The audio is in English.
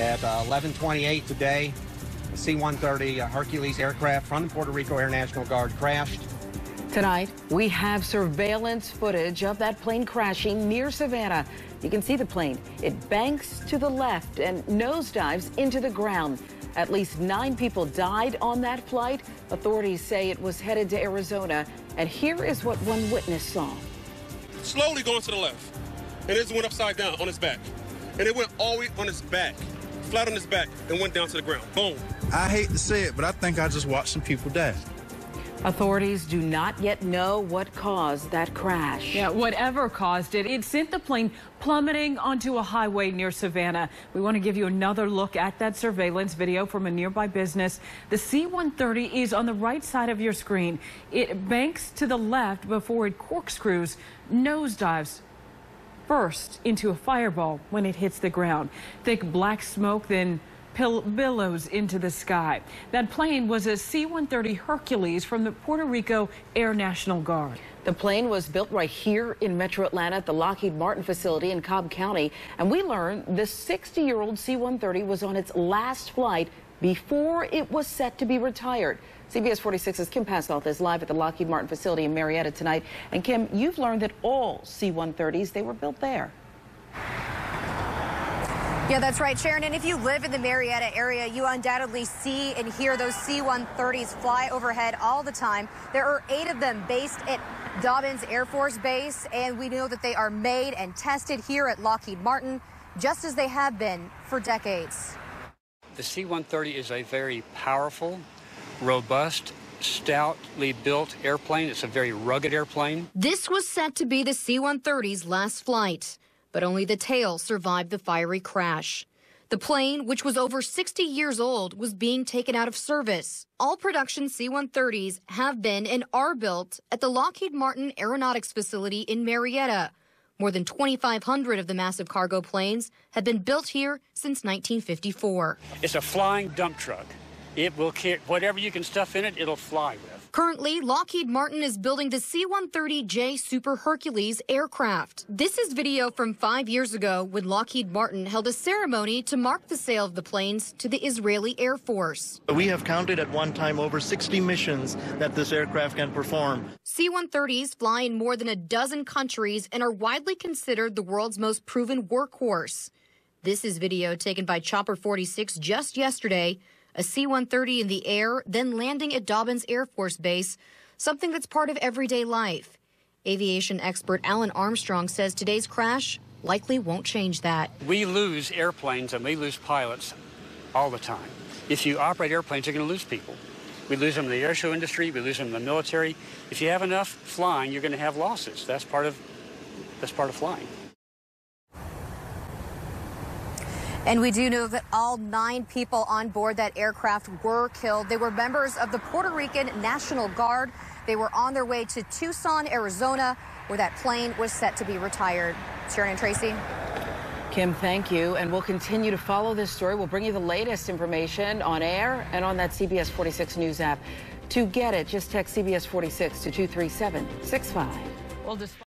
At 11:28 today, the C-130 Hercules aircraft from the Puerto Rico Air National Guard crashed. Tonight, we have surveillance footage of that plane crashing near Savannah. You can see the plane. It banks to the left and nosedives into the ground. At least 9 people died on that flight. Authorities say it was headed to Arizona. And here is what one witness saw. Slowly going to the left, and it went upside down on its back. And it went all the way on its back, flat on its back, and went down to the ground. Boom. I hate to say it, but I think I just watched some people die. Authorities do not yet know what caused that crash. Yeah, whatever caused it, it sent the plane plummeting onto a highway near Savannah. We want to give you another look at that surveillance video from a nearby business. The C-130 is on the right side of your screen. It banks to the left before it corkscrews, nosedives first into a fireball when it hits the ground. Thick black smoke then billows into the sky. That plane was a C-130 Hercules from the Puerto Rico Air National Guard. The plane was built right here in Metro Atlanta at the Lockheed Martin facility in Cobb County. And we learned the 60-year-old C-130 was on its last flight before it was set to be retired. CBS 46's Kim Pascal is live at the Lockheed Martin facility in Marietta tonight. And Kim, you've learned that all C-130s, they were built there. Yeah, that's right, Sharon. And if you live in the Marietta area, you undoubtedly see and hear those C-130s fly overhead all the time. There are 8 of them based at Dobbins Air Force Base, and we know that they are made and tested here at Lockheed Martin, just as they have been for decades. The C-130 is a very powerful, robust, stoutly built airplane. It's a very rugged airplane. This was set to be the C-130's last flight, but only the tail survived the fiery crash. The plane, which was over 60 years old, was being taken out of service. All production C-130s have been and are built at the Lockheed Martin Aeronautics facility in Marietta. More than 2,500 of the massive cargo planes have been built here since 1954. It's a flying dump truck. It will carry whatever you can stuff in it, it'll fly with. Currently, Lockheed Martin is building the C-130J Super Hercules aircraft. This is video from 5 years ago when Lockheed Martin held a ceremony to mark the sale of the planes to the Israeli Air Force. We have counted at one time over 60 missions that this aircraft can perform. C-130s fly in more than a dozen countries and are widely considered the world's most proven workhorse. This is video taken by Chopper 46 just yesterday. A C-130 in the air, then landing at Dobbins Air Force Base, something that's part of everyday life. Aviation expert Armstrong says today's crash likely won't change that. We lose airplanes and we lose pilots all the time. If you operate airplanes, you're going to lose people. We lose them in the airshow industry, we lose them in the military. If you have enough flying, you're going to have losses. That's part of flying. And we do know that all 9 people on board that aircraft were killed. They were members of the Puerto Rican National Guard. They were on their way to Tucson, Arizona, where that plane was set to be retired. Sharon and Tracy. Kim, thank you. And we'll continue to follow this story. We'll bring you the latest information on air and on that CBS 46 News app. To get it, just text CBS 46 to 23765.